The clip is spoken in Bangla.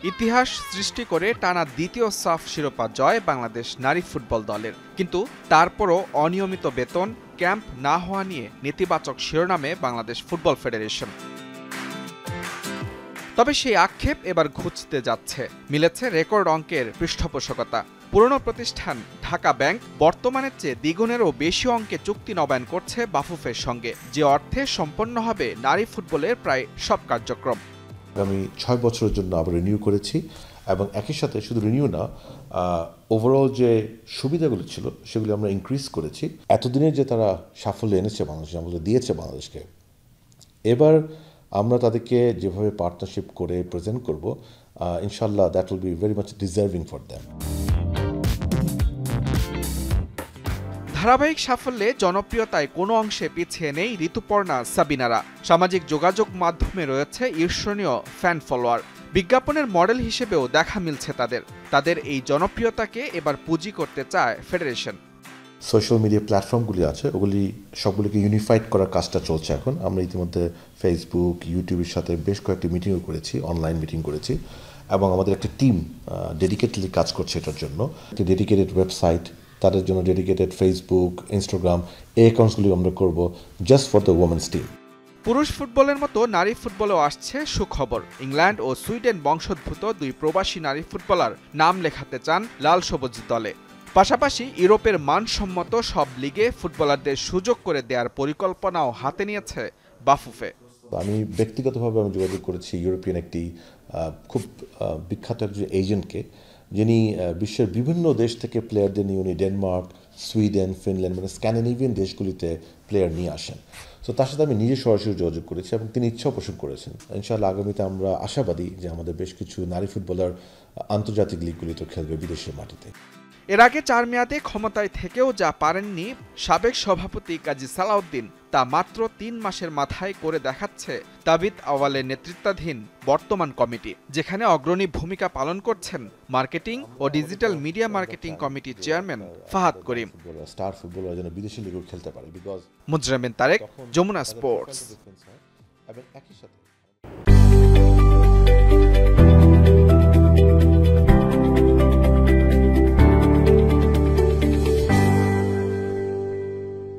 ইতিহাস সৃষ্টি করে টানা দ্বিতীয় সাফ শিরোপা জয় বাংলাদেশ নারী ফুটবল দলের, কিন্তু তারপরও অনিয়মিত বেতন, ক্যাম্প না হওয়া নিয়ে নেতিবাচক শিরোনামে বাংলাদেশ ফুটবল ফেডারেশন। তবে সেই আক্ষেপ এবার ঘুচতে যাচ্ছে। মিলেছে রেকর্ড অঙ্কের পৃষ্ঠপোষকতা। পুরনো প্রতিষ্ঠান ঢাকা ব্যাংক বর্তমানের চেয়ে দ্বিগুণেরও বেশি অঙ্কে চুক্তি নবায়ন করছে বাফুফের সঙ্গে, যে অর্থে সম্পন্ন হবে নারী ফুটবলের প্রায় সব কার্যক্রম। আমি 6 বছরের জন্য আবার রিনিউ করেছি এবং একই সাথে শুধু রিনিউ না, ওভারঅল যে সুবিধাগুলো ছিল সেগুলো আমরা ইনক্রিজ করেছি। এতদিনের যে তারা সাফল্য এনেছে বাংলাদেশে, আমাদের দিয়েছে বাংলাদেশকে, এবার আমরা তাদেরকে যেভাবে পার্টনারশিপ করে প্রেজেন্ট করব, ইনশাল্লাহ that will be very much deserving for them. ধারাবাহিক সাফল্যে জনপ্রিয়তায় কোনো অংশে পিছিয়ে নেই ঋতুপর্ণা সাবিনারা। সামাজিক যোগাযোগ মাধ্যমে রয়েছে ঈর্ষণীয় ফ্যান ফলোয়ার। বিজ্ঞাপনের মডেল হিসেবেও দেখা মিলছে তাদের এই জনপ্রিয়তাকে এবার পুঁজি করতে চায় ফেডারেশন। সোশ্যাল মিডিয়া প্ল্যাটফর্মগুলি আছে, ওগুলি সবগুলিকে ইউনিফাইড করার কাজটা চলছে এখন। আমরা ইতিমধ্যে ফেসবুক, ইউটিউবের সাথে বেশ কয়েকটি মিটিংও করেছি, অনলাইন মিটিং করেছি, এবং আমাদের একটা টিম ডেডিকেটলি কাজ করছে এটার জন্য। একটি ডেডিকেটেড ওয়েবসাইট, তাদের জন্য ডেডিকেটেড ফেসবুক, ইনস্টাগ্রাম, এই অ্যাকাউন্টসগুলি আমরা করব just for the women's team. পুরুষ ফুটবলের মতো নারী ফুটবলেও আসছে সুখবর। ইংল্যান্ড ও সুইডেন বংশোদ্ভূত 2 প্রবাসী নারী ফুটবলার নাম লেখাতে চান লাল সবুজ দলে। পাশাপাশি ইউরোপের মানসম্মত সব লিগে ফুটবলারদের সুযোগ করে দেওয়ার পরিকল্পনাও হাতে নিয়েছে বাফুফে। আমি ব্যক্তিগতভাবে যোগাযোগ করেছি ইউরোপিয়ান একটি খুব বিখ্যাত একজন এজেন্টকে, যিনি বিশ্বের বিভিন্ন দেশ থেকে প্লেয়ারদের নিয়ে উনি ডেনমার্ক, সুইডেন, ফিনল্যান্ড, মানে স্ক্যান্ডিনেভিয়ান দেশগুলিতে প্লেয়ার নিয়ে আসেন। তো তার সাথে আমি নিজে সরাসরি যোগাযোগ করেছি এবং তিনি ইচ্ছা পোষণ করেছেন। ইনশাআল্লাহ আগামীতে আমরা আশাবাদী যে আমাদের বেশ কিছু নারী ফুটবলার আন্তর্জাতিক লিগগুলিতে খেলবে বিদেশের মাটিতে। এর আগে 4 মেয়াদে ক্ষমতায় থেকেও যা পারেননি সাবেক সভাপতি কাজী সালাউদ্দিন, তা মাত্র 3 মাসের মাথায় করে দেখাচ্ছে তাবিত আওয়ালের নেতৃত্বাধীন বর্তমান কমিটি, যেখানে অগ্রণী ভূমিকা পালন করছেন মার্কেটিং ও ডিজিটাল মিডিয়া মার্কেটিং কমিটির চেয়ারম্যান ফাহাদ করিম। স্টার ফুটবলার যেন বিদেশি লিগেও খেলতে পারে। মুজরামিন তারেক, যমুনা স্পোর্টস। এবং একই সাথে